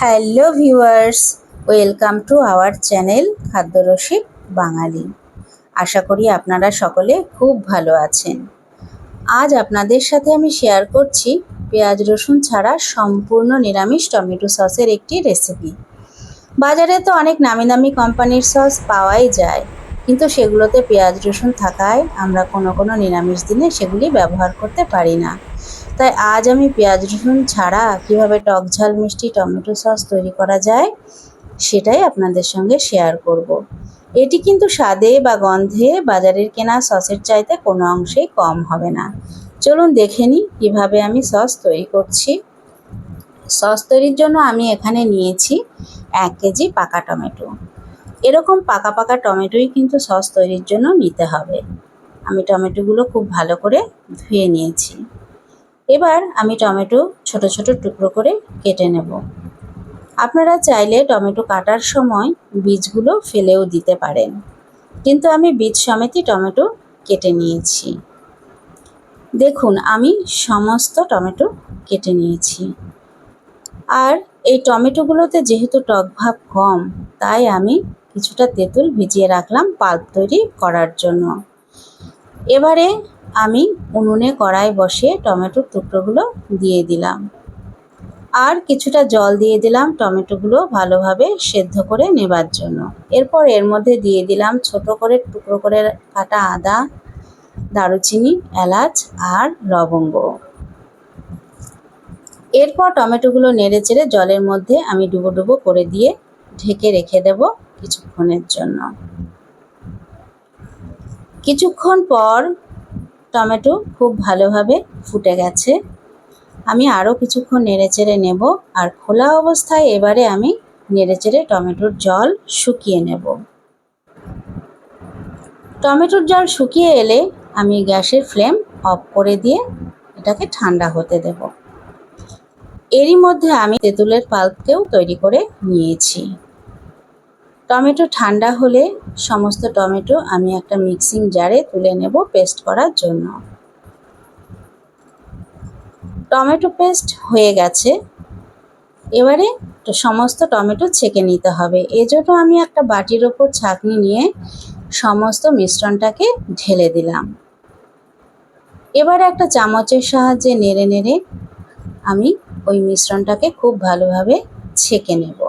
Hello viewers, welcome to our channel খাদ্যরসিক বাঙালি। আশা করি আপনারা সকলে খুব ভালো আছেন। আজ আপনাদের সাথে আমি শেয়ার করছি পেঁয়াজ রসুন ছাড়া সম্পূর্ণ নিরামিষ টমেটো সসের একটি রেসিপি। বাজারে তো অনেক নামি দামি কোম্পানির সস পাওয়াই যায়, কিন্তু সেগুলোতে পেঁয়াজ রসুন থাকায় আমরা কোনো নিরামিষ দিনে সেগুলি ব্যবহার করতে পারি না। তাই আজ আমি পেঁয়াজ রসুন ছাড়া কীভাবে টক ঝাল মিষ্টি টমেটো সস তৈরি করা যায় সেটাই আপনাদের সঙ্গে শেয়ার করব। এটি কিন্তু স্বাদে বা গন্ধে বাজারের কেনা সসের চাইতে কোনো অংশেই কম হবে না। চলুন দেখে নিই কীভাবে আমি সস তৈরি করছি। সস তৈরির জন্য আমি এখানে নিয়েছি 1 কেজি পাকা টমেটো। এরকম পাকা পাকা টমেটোই কিন্তু সস তৈরির জন্য নিতে হবে। আমি টমেটোগুলো খুব ভালো করে ধুয়ে নিয়েছি। এবার আমি টমেটো ছোট ছোট টুকরো করে কেটে নেব। আপনারা চাইলে টমেটো কাটার সময় বীজগুলো ফেলেও দিতে পারেন, কিন্তু আমি বীজ সমেতই টমেটো কেটে নিয়েছি। দেখুন, আমি সমস্ত টমেটো কেটে নিয়েছি। আর এই টমেটোগুলোতে যেহেতু টক ভাব কম, তাই আমি কিছুটা তেঁতুল ভিজিয়ে রাখলাম পাল্প তৈরি করার জন্য। এবারে আমি উনুনে কড়াই বসিয়ে টমেটোর টুকরোগুলো দিয়ে দিলাম, আর কিছুটা জল দিয়ে দিলাম টমেটোগুলো ভালোভাবে সেদ্ধ করে নেবার জন্য। এরপর এর মধ্যে দিয়ে দিলাম ছোট করে টুকরো করে কাটা আদা, দারুচিনি, এলাচ আর লবঙ্গ। এরপর টমেটোগুলো নেড়ে চেড়ে জলের মধ্যে আমি ডুবো ডুবো করে দিয়ে ঢেকে রেখে দেব কিছুক্ষণের জন্য। কিছুক্ষণ পর টমেটো খুব ভালোভাবে ফুটে গেছে। আমি আরও কিছুক্ষণ নেড়েচেড়ে নেব, আর খোলা অবস্থায় এবারে আমি নেড়েচেড়ে টমেটোর জল শুকিয়ে নেব। টমেটোর জল শুকিয়ে এলে আমি গ্যাসের ফ্লেম অফ করে দিয়ে এটাকে ঠান্ডা হতে দেব। এরই মধ্যে আমি তেঁতুলের পাল্পকেও তৈরি করে নিয়েছি। টমেটো ঠান্ডা হলে সমস্ত টমেটো আমি একটা মিক্সিং জারে তুলে নেব পেস্ট করার জন্য। টমেটো পেস্ট হয়ে গেছে। এবারে সমস্ত টমেটো ছেঁকে নিতে হবে। এজন্য আমি একটা বাটির ওপর ছাঁকনি নিয়ে সমস্ত মিশ্রণটাকে ঢেলে দিলাম। এবার একটা চামচের সাহায্যে নেড়ে নেড়ে আমি ওই মিশ্রণটাকে খুব ভালোভাবে ছেঁকে নেব।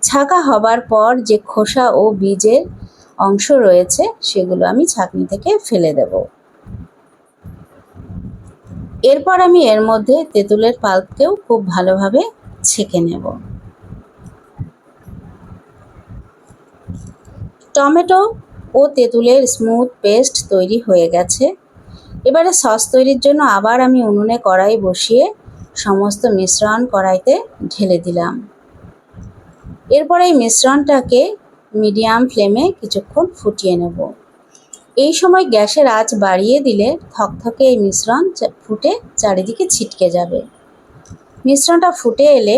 ছাঁকা হবার পর যে খোসা ও বীজের অংশ রয়েছে সেগুলো আমি ছাঁকনি থেকে ফেলে দেব। এরপর আমি এর মধ্যে তেঁতুলের পাল্পকেও খুব ভালোভাবে ছেঁকে নেব। টমেটো ও তেঁতুলের স্মুথ পেস্ট তৈরি হয়ে গেছে। এবারে সস তৈরির জন্য আবার আমি উনুনে কড়াই বসিয়ে সমস্ত মিশ্রণ কড়াইতে ঢেলে দিলাম। এরপর এই মিশ্রণটাকে মিডিয়াম ফ্লেমে কিছুক্ষণ ফুটিয়ে নেব। এই সময় গ্যাসের আঁচ বাড়িয়ে দিলে থকথকে এই মিশ্রণ ফুটে চারিদিকে ছিটকে যাবে। মিশ্রণটা ফুটে এলে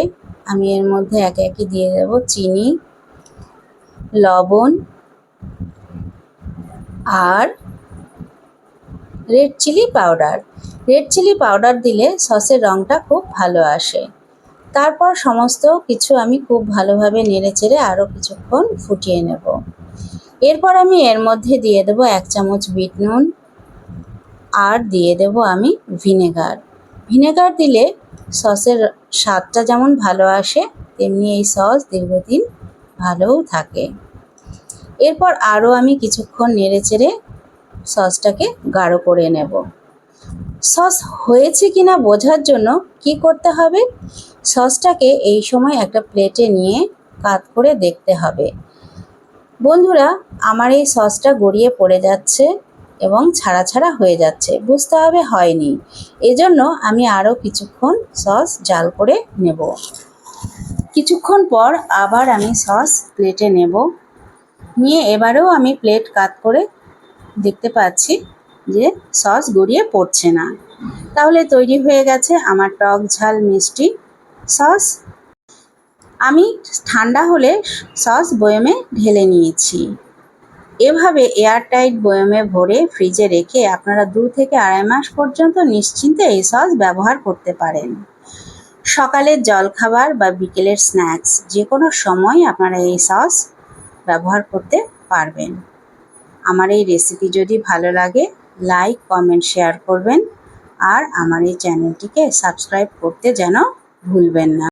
আমি এর মধ্যে একে একে দিয়ে দেব চিনি, লবণ আর red chilli powder. Red chilli powder দিলে সসের রঙটা খুব ভালো আসে। তারপর সমস্ত কিছু আমি খুব ভালোভাবে নেড়েচেড়ে আরও কিছুক্ষণ ফুটিয়ে নেব। এরপর আমি এর মধ্যে দিয়ে দেব 1 চামচ বিট নুন, আর দিয়ে দেব আমি ভিনেগার। ভিনেগার দিলে সসের স্বাদটা যেমন ভালো আসে, তেমনি এই সস দীর্ঘদিন ভালোও থাকে। এরপর আরও আমি কিছুক্ষণ নেড়েচেড়ে সসটাকে গাঢ় করে নেব। সস হয়েছে কিনা বোঝার জন্য কি করতে হবে, সসটাকে এই সময় একটা প্লেটে নিয়ে কাত করে দেখতে হবে। বন্ধুরা, আমার এই সসটা গড়িয়ে পড়ে যাচ্ছে এবং ছাড়া ছাড়া হয়ে যাচ্ছে, বুঝতে হবে হয়নি। এজন্য আমি আরও কিছুক্ষণ সস জাল করে নেব। কিছুক্ষণ পর আবার আমি সস প্লেটে নেব। নিয়ে এবারেও আমি প্লেট কাত করে দেখতে পাচ্ছি যে সস গড়িয়ে পড়ছে না। তাহলে তৈরি হয়ে গেছে আমার টক ঝাল মিষ্টি সস। আমি ঠান্ডা হলে সস বয়মে ঢেলে নিয়েছি। এভাবে এয়ারটাইট বয়মে ভরে ফ্রিজে রেখে আপনারা 2 থেকে 2.5 মাস পর্যন্ত নিশ্চিন্তে এই সস ব্যবহার করতে পারেন। সকালের জলখাবার বা বিকেলের স্ন্যাক্স যে কোনো সময় আপনারা এই সস ব্যবহার করতে পারবেন। আমার এই রেসিপি যদি ভালো লাগে লাইক, কমেন্ট, শেয়ার করবেন আর আমার এই চ্যানেলটিকে সাবস্ক্রাইব করতে যেন ভুলবেন না।